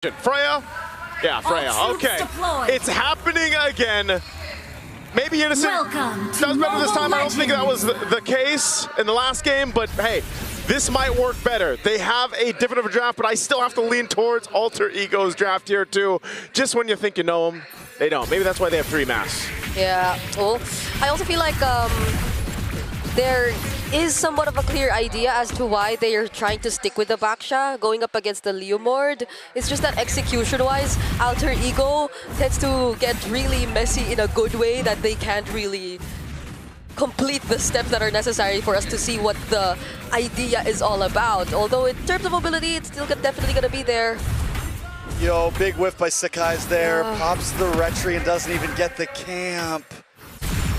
Freya? Yeah, Freya. Okay. It's happening again. Maybe Innocent does better this time. I don't think that was the case in the last game, but hey, this might work better. They have a different of a draft, but I still have to lean towards Alter Ego's draft here too. Just when you think you know them, they don't. Maybe that's why they have 3 masks. Yeah. Well, I also feel like there is somewhat of a clear idea as to why they are trying to stick with the Baksha going up against the Leomord. It's just that execution-wise, Alter Ego tends to get really messy in a good way that they can't really complete the steps that are necessary for us to see what the idea is all about. Although in terms of mobility, it's still definitely going to be there. Yo, big whiff by Sakai's there. Pops the retry and doesn't even get the camp.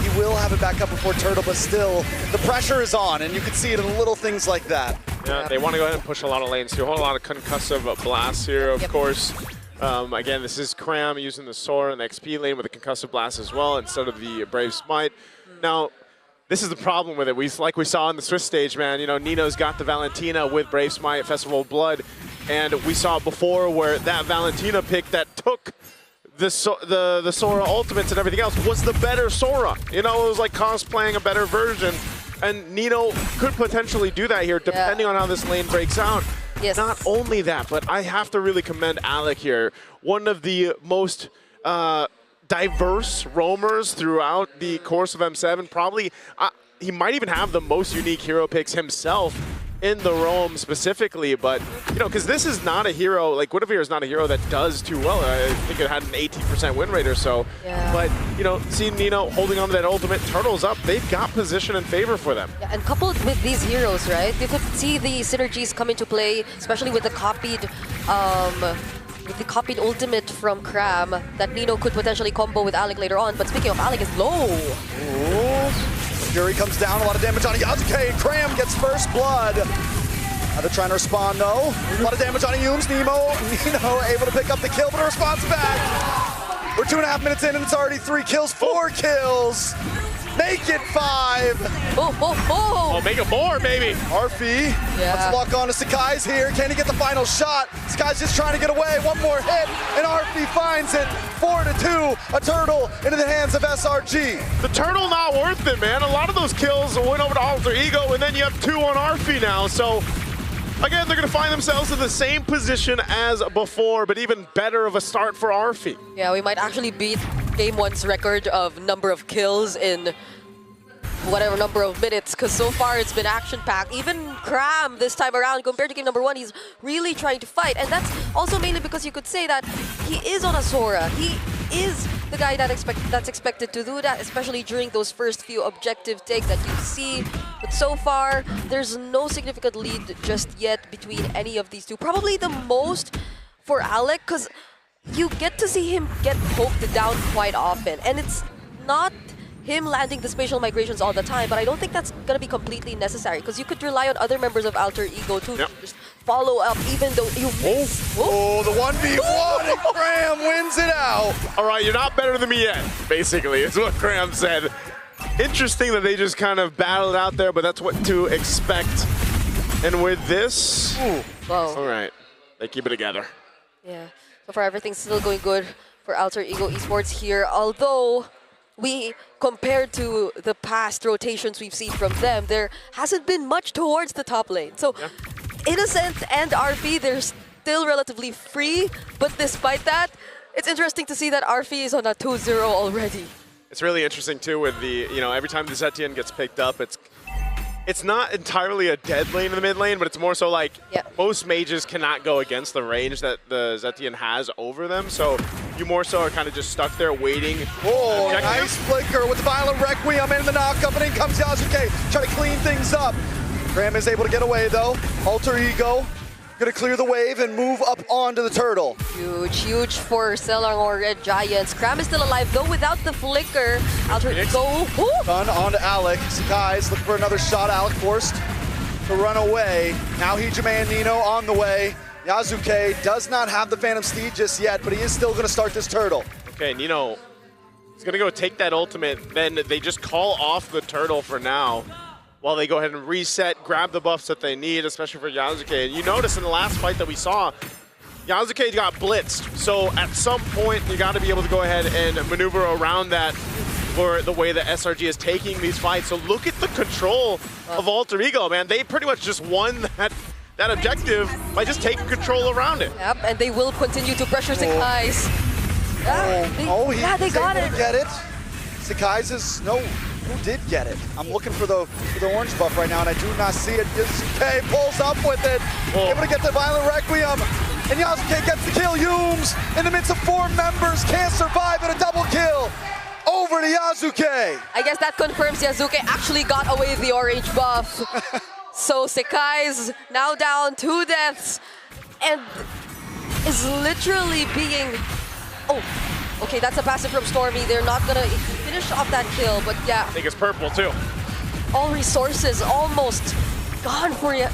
He will have it back up before Turtle, but still, the pressure is on, and you can see it in little things like that. Yeah, they want to go ahead and push a lot of lanes too. A whole lot of concussive blasts here, of course. Again, this is Cram using the Sora in the XP lane with a concussive blast as well instead of the Brave Smite. Now, this is the problem with it. Like we saw on the Swiss stage, man, you know, Nino's got the Valentina with Brave Smite, Festival of Blood, and we saw it before where that Valentina pick that took the Sora ultimates and everything else was the better Sora. You know, it was like cosplaying a better version, and Nino could potentially do that here depending on how this lane breaks out. Yes. Not only that, but I have to really commend Alec here. One of the most diverse roamers throughout the course of M7. Probably, he might even have the most unique hero picks himself in the roam specifically, but you know, because this is not a hero, like Guinevere is not a hero that does too well. I think it had an 18% win rate or so. Yeah. But you know, seeing Nino holding on to that ultimate, Turtle's up, they've got position in favor for them. Yeah, and coupled with these heroes, right? You could see the synergies come into play, especially with the copied ultimate from Cram that Nino could potentially combo with Alec later on. But speaking of, Alec is low. Ooh. Fury comes down, a lot of damage on Yasuke. Cram gets first blood. Now they're trying to respond though. A lot of damage on Yumes. Nino able to pick up the kill, but a response back. We're 2.5 minutes in and it's already 3 kills, 4 kills. Make it 5. Oh, make it more, baby. Arfi, let's lock on to Sakai's here. Can he get the final shot? Sakai's just trying to get away. One more hit, and Arfi finds it. 4-2, a Turtle into the hands of SRG. The Turtle not worth it, man. A lot of those kills went over to Alter Ego, and then you have 2 on Arfi now. So, again, they're going to find themselves in the same position as before, but even better of a start for Arfi. Yeah, we might actually beat Game 1's record of number of kills in whatever number of minutes, because so far it's been action-packed. Even Cram this time around, compared to game number 1, he's really trying to fight. And that's also mainly because you could say that he is on a Sora. He is the guy that's expected to do that, especially during those first few objective takes that you see. But so far, there's no significant lead just yet between any of these two. Probably the most for Alec, because you get to see him get poked down quite often. And it's not him landing the spatial migrations all the time, but I don't think that's going to be completely necessary, because you could rely on other members of Alter Ego to just follow up, even though you miss. Oh, the 1v1, and Cram wins it out. All right, you're not better than me yet, basically, is what Cram said. Interesting that they just kind of battled out there, but that's what to expect. And with this, all right, they keep it together. Yeah, so far everything's still going good for Alter Ego Esports here, although compared to the past rotations we've seen from them, there hasn't been much towards the top lane. So Innocent and RP, they're still relatively free, but despite that, it's interesting to see that RP is on a 2-0 already. It's really interesting too with the, you know, every time the Zetian gets picked up, it's not entirely a dead lane in the mid lane, but it's more so like most mages cannot go against the range that the Zetian has over them. So you more so are kind of just stuck there waiting. Oh, nice flicker with the Violent Requiem in the knockup, and in comes Yasuke, trying to clean things up. Graham is able to get away though. Alter Ego gonna clear the wave and move up onto the Turtle. Huge for Selangor Red Giants. Cram is still alive though without the flicker. Alter Ego. Gun onto Alec. Sakai's looking for another shot. Alec forced to run away. Now Hijime and Nino on the way. Yasuke does not have the Phantom Steed just yet, but he is still gonna start this Turtle. Okay, Nino is gonna go take that ultimate, then they just call off the Turtle for now, while they go ahead and reset, grab the buffs that they need, especially for Yasuke. And you notice in the last fight that we saw, Yasuke got blitzed, so at some point you got to be able to go ahead and maneuver around that for the way that SRG is taking these fights. So look at the control of Alter Ego, man. They pretty much just won that objective by just taking control around it. Yep, and they will continue to pressure Sakai's. They got it. Get it. Sakai's is no. Who did get it? I'm looking for the orange buff right now, and I do not see it. Yasuke pulls up with it, able to get the Violent Requiem, and Yasuke gets the kill. Yumes, in the midst of 4 members, can't survive at a double kill. Over to Yasuke. I guess that confirms Yasuke actually got away the orange buff. So Sakai's now down 2 deaths, and is literally being... Oh, okay, that's a passive from Stormy. They're not gonna finish off that kill, but yeah. I think it's purple too. All resources almost gone for you.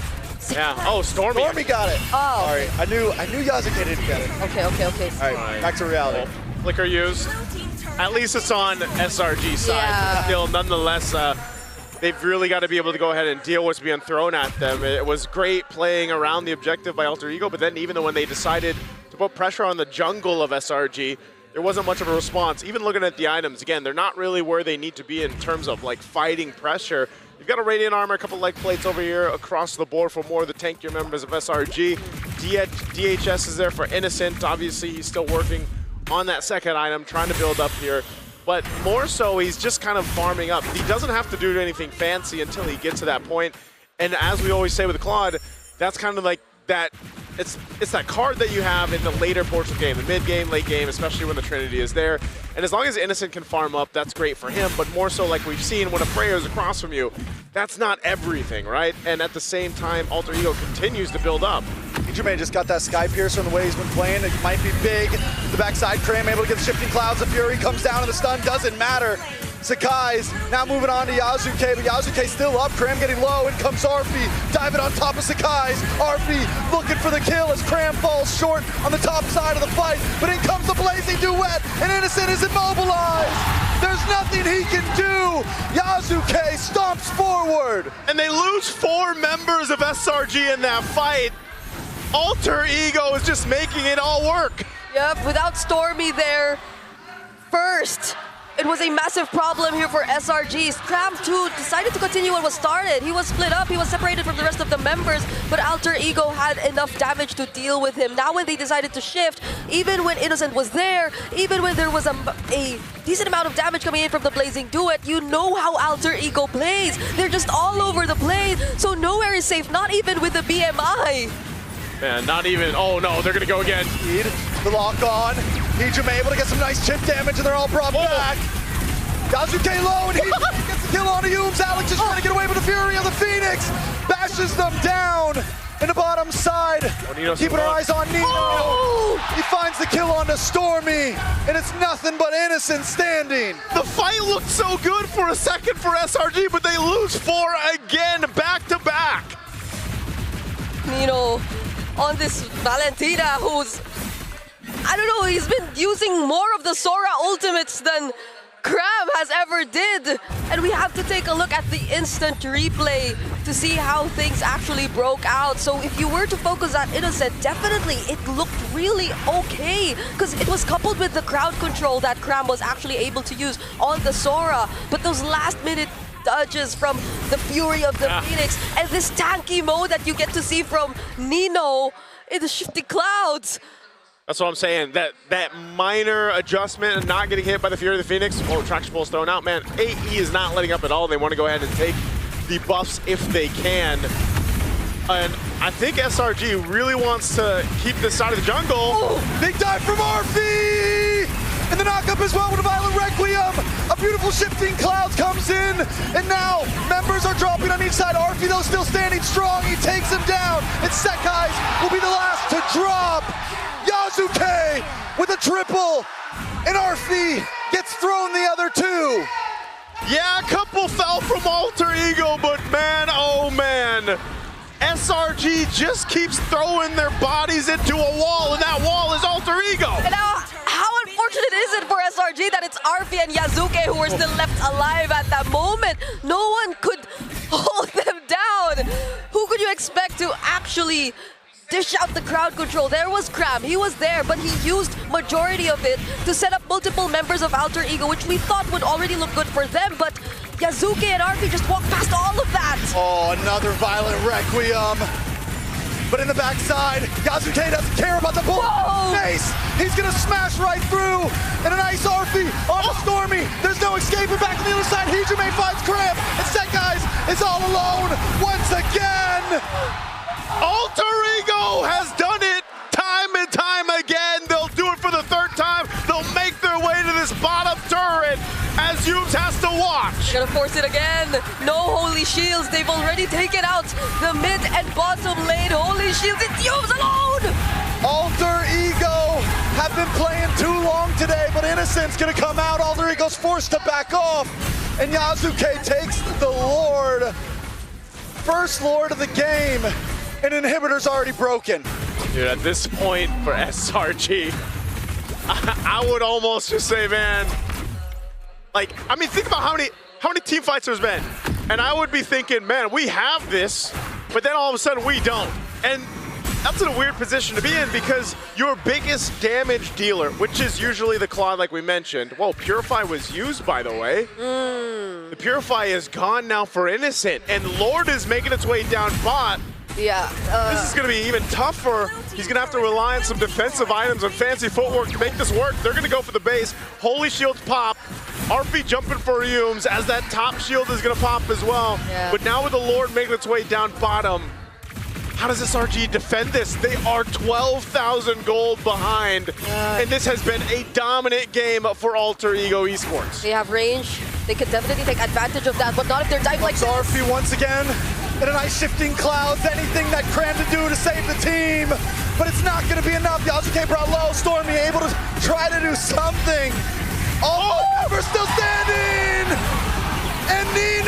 Yeah. Oh, Stormy. Stormy got it. Oh. Sorry, I knew Yasuke didn't get it. Okay. All right, back to reality. Well, flicker used. At least it's on SRG side. Yeah. But still, nonetheless, they've really got to be able to go ahead and deal with what's being thrown at them. It was great playing around the objective by Alter Ego, but then even when they decided to put pressure on the jungle of SRG, there wasn't much of a response. Even looking at the items, again, they're not really where they need to be in terms of like fighting pressure. You've got a Radiant Armor, a couple leg plates over here across the board for more of the tankier members of SRG. DHS is there for Innocent. Obviously, he's still working on that second item, trying to build up here. But more so, he's just kind of farming up. He doesn't have to do anything fancy until he gets to that point. And as we always say with Claude, that's kind of like that. It's that card that you have in the later ports of the game, the mid game, late game, especially when the Trinity is there. And as long as Innocent can farm up, that's great for him. But more so, like we've seen, when a Freya is across from you, that's not everything, right? And at the same time, Alter Ego continues to build up. Jermaine just got that Sky Piercer in the way he's been playing. It might be big. The backside Cram able to get the Shifting Clouds. The Fury comes down and the stun doesn't matter. Sakai's now moving on to Yasuke, but Yasuke's still up. Cram getting low. In comes Arfi, diving on top of Sakai's. Arfi looking for the kill as Cram falls short on the top side of the fight. But in comes the Blazing Duet, and Innocent is immobilized. There's nothing he can do. Yasuke stomps forward. And they lose 4 members of SRG in that fight. Alter Ego is just making it all work. Yep, without Stormy there first, it was a massive problem here for SRG. Cram too decided to continue what was started. He was split up, he was separated from the rest of the members, but Alter Ego had enough damage to deal with him. Now when they decided to shift, even when Innocent was there, even when there was a decent amount of damage coming in from the Blazing Duet, you know how Alter Ego plays. They're just all over the place, so nowhere is safe, not even with the BMI. Man, not even, oh no, they're gonna go again. The lock on. Hijime able to get some nice chip damage and they're all brought back. Yasuke low and he gets the kill on to Yumes. Alex is trying to get away with the Fury of the Phoenix. Bashes them down in the bottom side. Keeping our eyes on Nino. Oh! He finds the kill onto Stormy and it's nothing but Innocent standing. The fight looked so good for a second for SRG, but they lose 4 again, back to back. Nino on this Valentina, who's, I don't know, he's been using more of the Sora ultimates than Cram has ever did. And we have to take a look at the instant replay to see how things actually broke out. So if you were to focus on Innocent, definitely it looked really okay, because it was coupled with the crowd control that Cram was actually able to use on the Sora. But those last minute dodges from the Fury of the Phoenix and this tanky mode that you get to see from Nino in the Shifting Clouds. That's what I'm saying, that minor adjustment and not getting hit by the Fury of the Phoenix. Oh, traction pulse thrown out, man. AE is not letting up at all. They want to go ahead and take the buffs if they can. And I think SRG really wants to keep this side of the jungle. Oh, big dive from Arfi! And the knockup as well with a Violent Requiem. A beautiful Shifting Clouds comes in. And now members are dropping on each side. Arfi though still standing strong. He takes him down. And Sekai's will be the last to drop. Yasuke with a triple. And Arfi gets thrown the other 2. Yeah, a couple fell from Alter Ego, but man, oh man. SRG just keeps throwing their bodies into a wall, and that wall is Alter Ego. And now, how unfortunate is it for SRG that it's Arfi and Yasuke who are still left alive at that moment? No one could hold them down. Who could you expect to actually dish out the crowd control. There was Cram, he was there, but he used majority of it to set up multiple members of Alter Ego, which we thought would already look good for them, but Yazuke and Arfi just walked past all of that. Oh, another violent Requiem. But in the backside, Yazuke doesn't care about the bullet. Nice! He's gonna smash right through. And a nice Arfi on Stormy. There's no escaping back on the other side. Hijime finds Cram. And Set Guys is all alone once again. Alter Ego has done it time and time again. They'll do it for the third time. They'll make their way to this bottom turret as Yumes has to watch. They're gonna force it again. No Holy Shields. They've already taken out the mid and bottom lane. Holy Shields, it's Yumes alone! Alter Ego have been playing too long today, but Innocent's gonna come out. Alter Ego's forced to back off. And Yazuke takes the Lord. First Lord of the game. And Inhibitor's already broken. Dude, at this point for SRG, I would almost just say, man, like, I mean, think about how many team fights there's been. And I would be thinking, man, we have this, but then all of a sudden we don't. And that's in a weird position to be in because your biggest damage dealer, which is usually the Claude like we mentioned. Whoa, Purify was used, by the way. The Purify is gone now for Innocent, and Lord is making its way down bot. Yeah. This is going to be even tougher. He's going to have to rely on some defensive items and fancy footwork to make this work. They're going to go for the base. Holy Shields pop. Arfi jumping for Yumes as that top shield is going to pop as well. Yeah. But now with the Lord making its way down bottom, how does SRG defend this? They are 12,000 gold behind, and this has been a dominant game for Alter Ego Esports. They have range. They could definitely take advantage of that, but not if they're diving like this. Arfi once again. And a nice shifting clouds, anything that Cram to do to save the team. But it's not going to be enough. Yazuke brought low, Stormy able to try to do something. All members still standing! And Nino